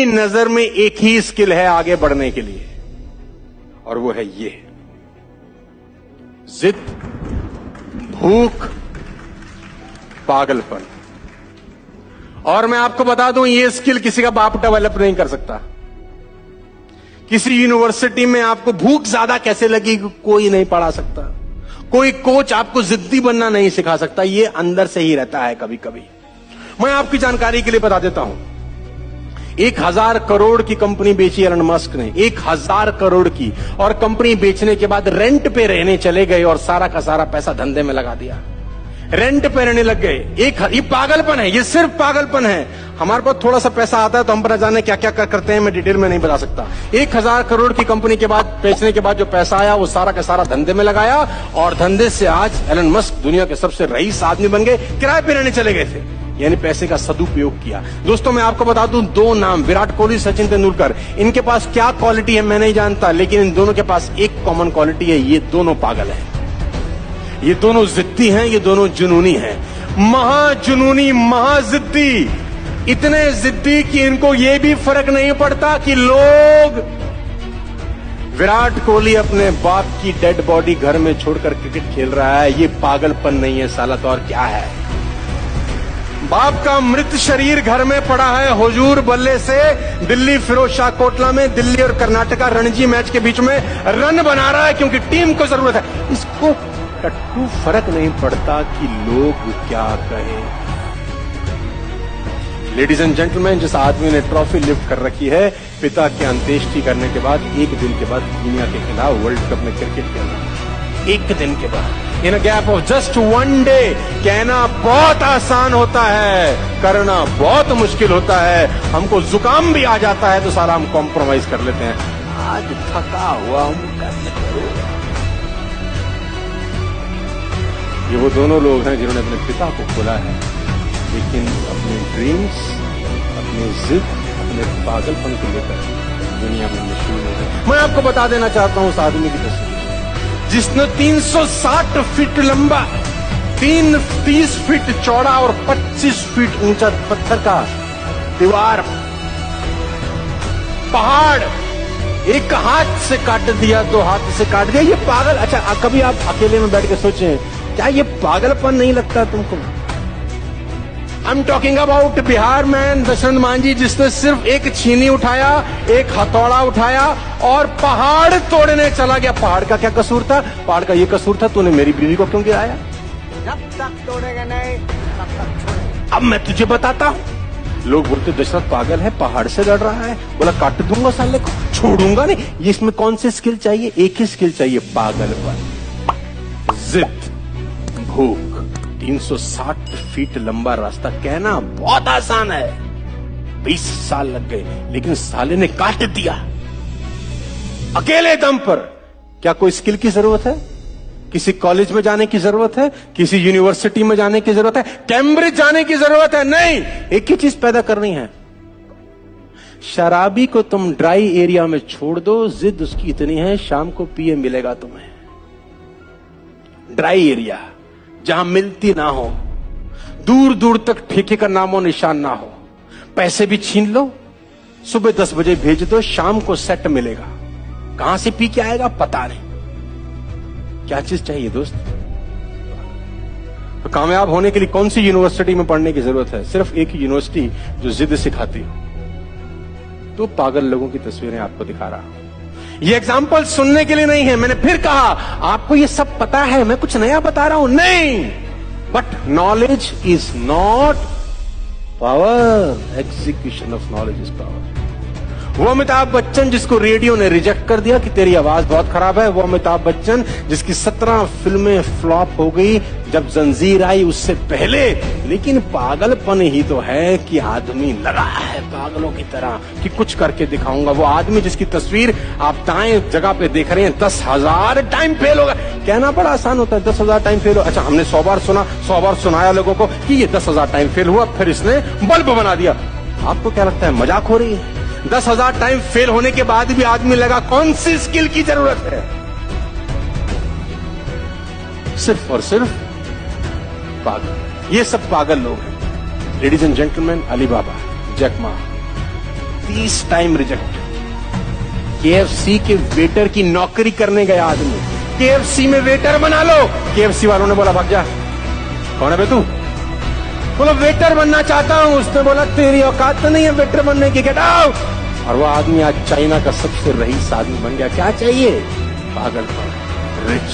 नजर में एक ही स्किल है आगे बढ़ने के लिए, और वो है ये जिद, भूख, पागलपन। और मैं आपको बता दूं, ये स्किल किसी का बाप डेवलप नहीं कर सकता। किसी यूनिवर्सिटी में आपको भूख ज्यादा कैसे लगी कोई नहीं पढ़ा सकता। कोई कोच आपको जिद्दी बनना नहीं सिखा सकता। ये अंदर से ही रहता है कभी कभी। मैं आपकी जानकारी के लिए बता देता हूं, 1000 करोड़ की कंपनी बेची एलन मस्क ने, 1000 करोड़ की। और कंपनी बेचने के बाद रेंट पे रहने चले गए और सारा का सारा पैसा धंधे में लगा दिया। रेंट पे रहने लग गए। ये पागलपन है, ये सिर्फ पागलपन है। हमारे पास थोड़ा सा पैसा आता है तो हम पता जाने क्या क्या करते हैं, मैं डिटेल में नहीं बता सकता। 1000 करोड़ की कंपनी के बाद बेचने के बाद जो पैसा आया वो सारा का सारा धंधे में लगाया, और धंधे से आज एलन मस्क दुनिया के सबसे रईस आदमी बन गए। किराए पे रहने चले गए थे, यानी पैसे का सदुपयोग किया। दोस्तों मैं आपको बता दूं, 2 नाम, विराट कोहली, सचिन तेंदुलकर, इनके पास क्या क्वालिटी है मैं नहीं जानता, लेकिन इन दोनों के पास एक कॉमन क्वालिटी है, ये दोनों पागल हैं। ये दोनों जिद्दी हैं, ये दोनों जुनूनी हैं। महाजुनूनी, महाजिद्दी, इतने जिद्दी कि इनको ये भी फर्क नहीं पड़ता कि लोग विराट कोहली अपने बाप की डेड बॉडी घर में छोड़कर क्रिकेट खेल रहा है। ये पागलपन नहीं है साला, तो और क्या है। बाप का मृत शरीर घर में पड़ा है, हुजूर बल्ले से दिल्ली फिरोज शाह कोटला में दिल्ली और कर्नाटका रणजी मैच के बीच में रन बना रहा है क्योंकि टीम को जरूरत है। इसको टट्टू फर्क नहीं पड़ता कि लोग क्या कहें। लेडीज एंड जेंटलमैन, जिस आदमी ने ट्रॉफी लिफ्ट कर रखी है, पिता की अंत्येष्टि करने के बाद 1 दिन के बाद दुनिया के खिलाफ वर्ल्ड कप में क्रिकेट खेला, 1 दिन के बाद, in a gap of just 1 day. कहना बहुत आसान होता है, करना बहुत मुश्किल होता है। हमको जुकाम भी आ जाता है तो सारा हम कॉम्प्रोमाइज कर लेते हैं। आज थका हुआ हूं, ये वो दोनों लोग हैं जिन्होंने अपने पिता को खोला है, लेकिन अपने ड्रीम्स, अपनी जिद, अपने पागलपन को लेकर दुनिया में मशहूर हो गए। मैं आपको बता देना चाहता हूं उस आदमी की तस्वीर जिसने 360 फीट लंबा, 30 फीट चौड़ा और 25 फीट ऊंचा पत्थर का दीवार, पहाड़ एक हाथ से काट दिया, 2 हाथ से काट दिया। ये पागल। अच्छा, कभी आप अकेले में बैठ के सोचें, क्या ये पागलपन नहीं लगता तुमको? I am talking about Bihar man Dashrath Manjhi, जिसने सिर्फ एक छीनी उठाया, एक हथौड़ा उठाया और पहाड़ तोड़ने चला गया। पहाड़ का क्या कसूर था? पहाड़ का ये कसूर था, तूने मेरी बीवी को क्यों गिराया? जब तक तोड़ेगा नहीं तब तक छोड़ेगा। अब मैं तुझे बताता हूं। लोग बोलते दशरथ पागल है, पहाड़ से लड़ रहा है, बोला काट दूंगा साले को, छोड़ूंगा नहीं। ये इसमें कौन सी स्किल चाहिए? एक ही स्किल चाहिए, पागलपन, जिद, भूख। 360 फीट लंबा रास्ता कहना बहुत आसान है, 20 साल लग गए, लेकिन साले ने काट दिया अकेले दम पर। क्या कोई स्किल की जरूरत है? किसी कॉलेज में जाने की जरूरत है? किसी यूनिवर्सिटी में जाने की जरूरत है? कैम्ब्रिज जाने की जरूरत है? नहीं, एक ही चीज पैदा करनी है। शराबी को तुम ड्राई एरिया में छोड़ दो, जिद उसकी इतनी है, शाम को पिए मिलेगा तुम्हें। ड्राई एरिया जहां मिलती ना हो, दूर दूर तक ठेके का नामो निशान ना हो, पैसे भी छीन लो, सुबह 10 बजे भेज दो, शाम को सेट मिलेगा। कहां से पी के आएगा पता नहीं। क्या चीज चाहिए दोस्त? तो कामयाब होने के लिए कौन सी यूनिवर्सिटी में पढ़ने की जरूरत है? सिर्फ एक ही यूनिवर्सिटी जो जिद सिखाती हो। तो पागल लोगों की तस्वीरें आपको दिखा रहा हूं। ये एग्जाम्पल सुनने के लिए नहीं है। मैंने फिर कहा, आपको ये सब पता है, मैं कुछ नया बता रहा हूं, नहीं। But knowledge is not power, execution of knowledge is power. वो अमिताभ बच्चन जिसको रेडियो ने रिजेक्ट कर दिया कि तेरी आवाज बहुत खराब है, वो अमिताभ बच्चन जिसकी 17 फिल्में फ्लॉप हो गई जब जंजीर आई उससे पहले, लेकिन पागलपन ही तो है कि आदमी लगा है पागलों की तरह कि कुछ करके दिखाऊंगा। वो आदमी जिसकी तस्वीर आप दाएं जगह पे देख रहे हैं, 10,000 टाइम फेल होगा। कहना बड़ा आसान होता है, 10,000 टाइम फेल हो। अच्छा, हमने 100 बार सुना, 100 बार सुनाया लोगों को कि ये 10,000 टाइम फेल हुआ, फिर इसने बल्ब बना दिया। आपको क्या लगता है मजाक हो रही है? 10,000 टाइम फेल होने के बाद भी आदमी लगा, कौन सी स्किल की जरूरत है? सिर्फ और सिर्फ पागल। ये सब पागल लोग हैं। Ladies and gentleman, Alibaba, Jack Ma, 30 time reject. KFC के वेटर की नौकरी करने गया आदमी, KFC में वेटर बना लो, KFC वालों ने बोला भाग जा। कौन है बे तू? बोला वेटर बनना चाहता हूं। उसने बोला तेरी औकात तो नहीं है वेटर बनने की, गेट आउट। और वो आदमी आज चाइना का सबसे रईस आदमी बन गया। क्या चाहिए? पागलपन, रिच।